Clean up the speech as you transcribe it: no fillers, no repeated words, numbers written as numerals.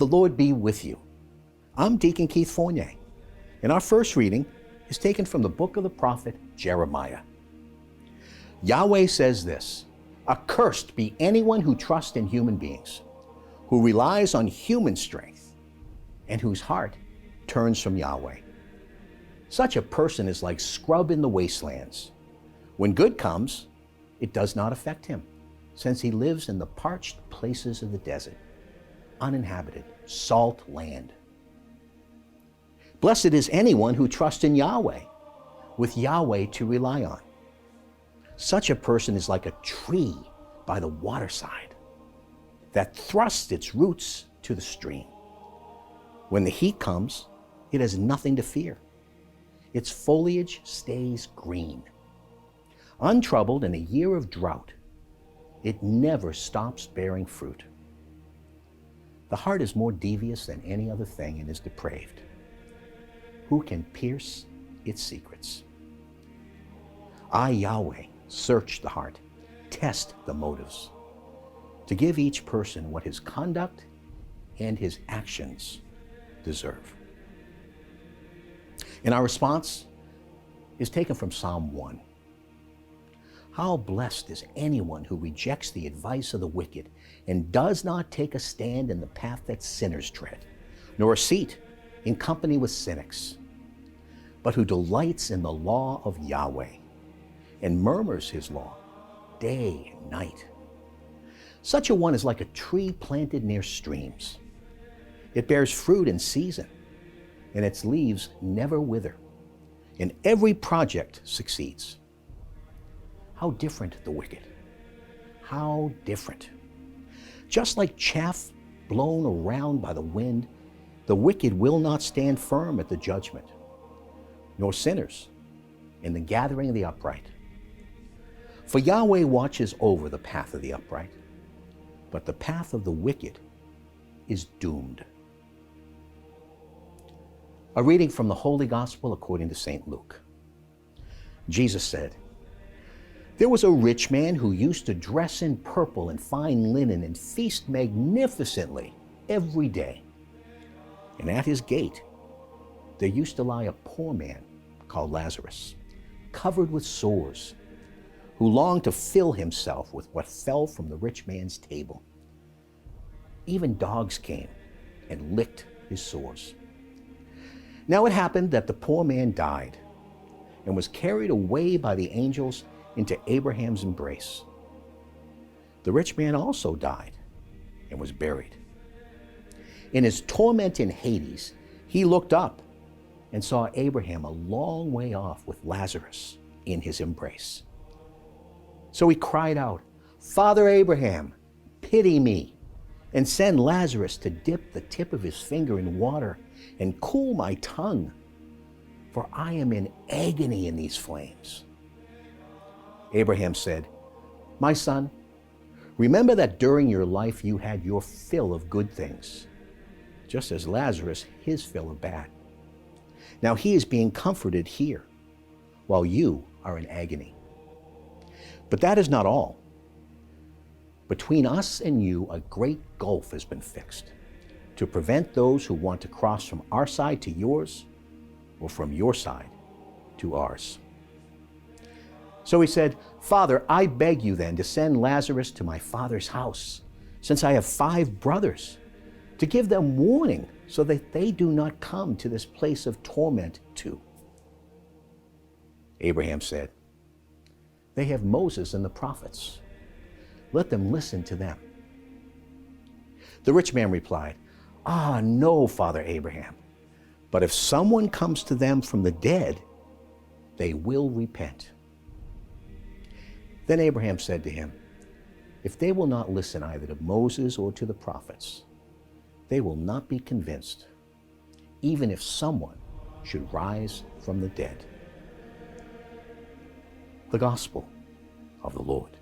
The Lord be with you. I'm Deacon Keith Fournier, and our first reading is taken from the book of the prophet Jeremiah. Yahweh says this, "Accursed be anyone who trusts in human beings, who relies on human strength, and whose heart turns from Yahweh. Such a person is like scrub in the wastelands. When good comes, it does not affect him, since he lives in the parched places of the desert, uninhabited, salt land. Blessed is anyone who trusts in Yahweh, with Yahweh to rely on. Such a person is like a tree by the waterside that thrusts its roots to the stream. When the heat comes, it has nothing to fear. Its foliage stays green. Untroubled in a year of drought, it never stops bearing fruit. The heart is more devious than any other thing and is depraved. Who can pierce its secrets? I, Yahweh, search the heart, test the motives, to give each person what his conduct and his actions deserve." And our response is taken from Psalm 1. How blessed is anyone who rejects the advice of the wicked and does not take a stand in the path that sinners tread, nor a seat in company with cynics, but who delights in the law of Yahweh and murmurs his law day and night. Such a one is like a tree planted near streams. It bears fruit in season, and its leaves never wither, and every project succeeds. How different the wicked. How different. Just like chaff blown around by the wind, the wicked will not stand firm at the judgment, nor sinners in the gathering of the upright. For Yahweh watches over the path of the upright, but the path of the wicked is doomed. A reading from the Holy Gospel according to St. Luke. Jesus said, "There was a rich man who used to dress in purple and fine linen and feast magnificently every day. And at his gate there used to lie a poor man called Lazarus, covered with sores, who longed to fill himself with what fell from the rich man's table. Even dogs came and licked his sores. Now it happened that the poor man died and was carried away by the angels into Abraham's embrace. The rich man also died and was buried. In his torment in Hades, he looked up and saw Abraham a long way off with Lazarus in his embrace. So he cried out, 'Father Abraham, pity me, and send Lazarus to dip the tip of his finger in water and cool my tongue, for I am in agony in these flames.' Abraham said, 'My son, remember that during your life you had your fill of good things, just as Lazarus his fill of bad. Now he is being comforted here, while you are in agony. But that is not all. Between us and you a great gulf has been fixed, to prevent those who want to cross from our side to yours, or from your side to ours.' So he said, 'Father, I beg you then to send Lazarus to my father's house, since I have 5 brothers, to give them warning so that they do not come to this place of torment too.' Abraham said, 'They have Moses and the prophets. Let them listen to them.' The rich man replied, 'Ah, no, Father Abraham, but if someone comes to them from the dead, they will repent.' Then Abraham said to him, 'If they will not listen either to Moses or to the prophets, they will not be convinced, even if someone should rise from the dead.'" The Gospel of the Lord.